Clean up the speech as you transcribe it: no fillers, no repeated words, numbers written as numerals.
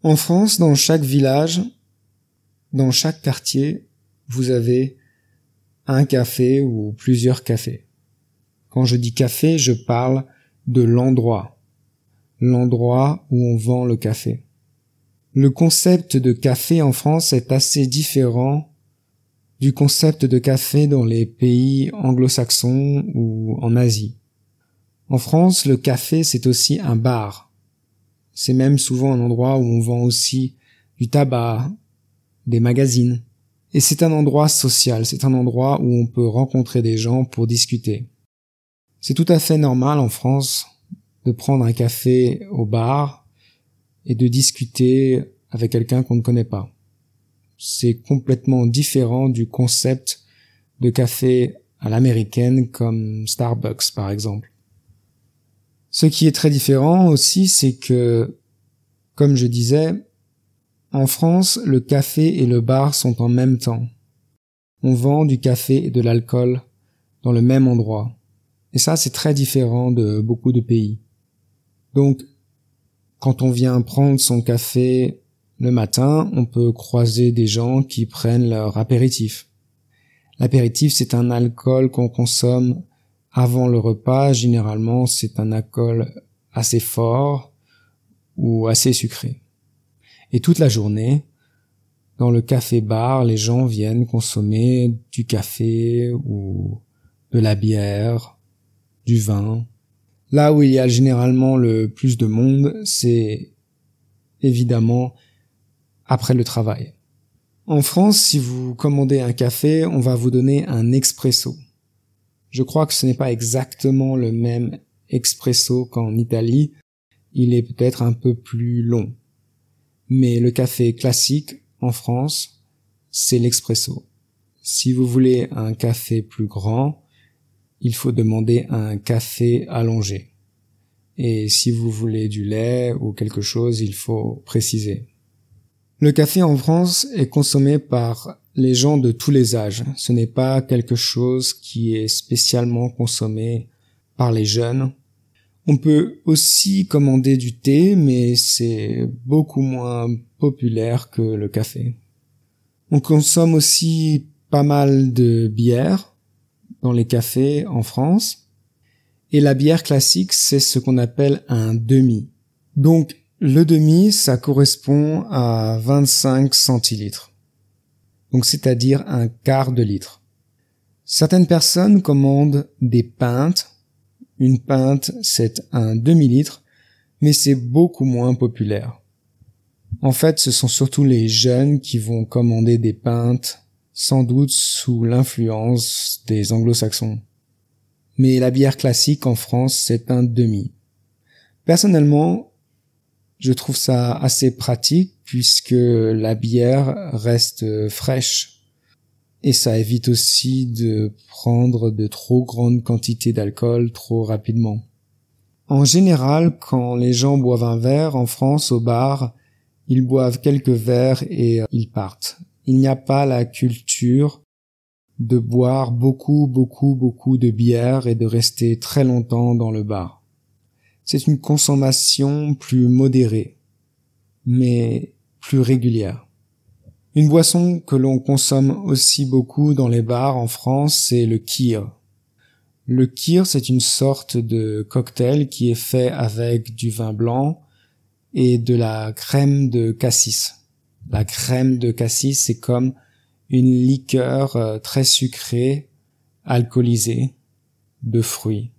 En France, dans chaque village, dans chaque quartier, vous avez un café ou plusieurs cafés. Quand je dis café, je parle de l'endroit où on vend le café. Le concept de café en France est assez différent du concept de café dans les pays anglo-saxons ou en Asie. En France, le café, c'est aussi un bar. C'est même souvent un endroit où on vend aussi du tabac, des magazines. Et c'est un endroit social, c'est un endroit où on peut rencontrer des gens pour discuter. C'est tout à fait normal en France de prendre un café au bar et de discuter avec quelqu'un qu'on ne connaît pas. C'est complètement différent du concept de café à l'américaine comme Starbucks par exemple. Ce qui est très différent aussi, c'est que, comme je disais, en France, le café et le bar sont en même temps. On vend du café et de l'alcool dans le même endroit. Et ça, c'est très différent de beaucoup de pays. Donc, quand on vient prendre son café le matin, on peut croiser des gens qui prennent leur apéritif. L'apéritif, c'est un alcool qu'on consomme avant le repas. Généralement, c'est un alcool assez fort ou assez sucré. Et toute la journée, dans le café-bar, les gens viennent consommer du café ou de la bière, du vin. Là où il y a généralement le plus de monde, c'est évidemment après le travail. En France, si vous commandez un café, on va vous donner un expresso. Je crois que ce n'est pas exactement le même expresso qu'en Italie. Il est peut-être un peu plus long. Mais le café classique en France, c'est l'expresso. Si vous voulez un café plus grand, il faut demander un café allongé. Et si vous voulez du lait ou quelque chose, il faut préciser. Le café en France est consommé par les gens de tous les âges. Ce n'est pas quelque chose qui est spécialement consommé par les jeunes. On peut aussi commander du thé, mais c'est beaucoup moins populaire que le café. On consomme aussi pas mal de bière dans les cafés en France. Et la bière classique, c'est ce qu'on appelle un demi. Donc, le demi, ça correspond à 25 centilitres. Donc, c'est-à-dire un quart de litre. Certaines personnes commandent des pintes. Une pinte, c'est un demi-litre, mais c'est beaucoup moins populaire. En fait, ce sont surtout les jeunes qui vont commander des pintes, sans doute sous l'influence des anglo-saxons. Mais la bière classique en France, c'est un demi. Personnellement, je trouve ça assez pratique puisque la bière reste fraîche. Et ça évite aussi de prendre de trop grandes quantités d'alcool trop rapidement. En général, quand les gens boivent un verre en France au bar, ils boivent quelques verres et ils partent. Il n'y a pas la culture de boire beaucoup de bière et de rester très longtemps dans le bar. C'est une consommation plus modérée, mais plus régulière. Une boisson que l'on consomme aussi beaucoup dans les bars en France, c'est le kir. Le kir, c'est une sorte de cocktail qui est fait avec du vin blanc et de la crème de cassis. La crème de cassis, c'est comme une liqueur très sucrée, alcoolisée, de fruits.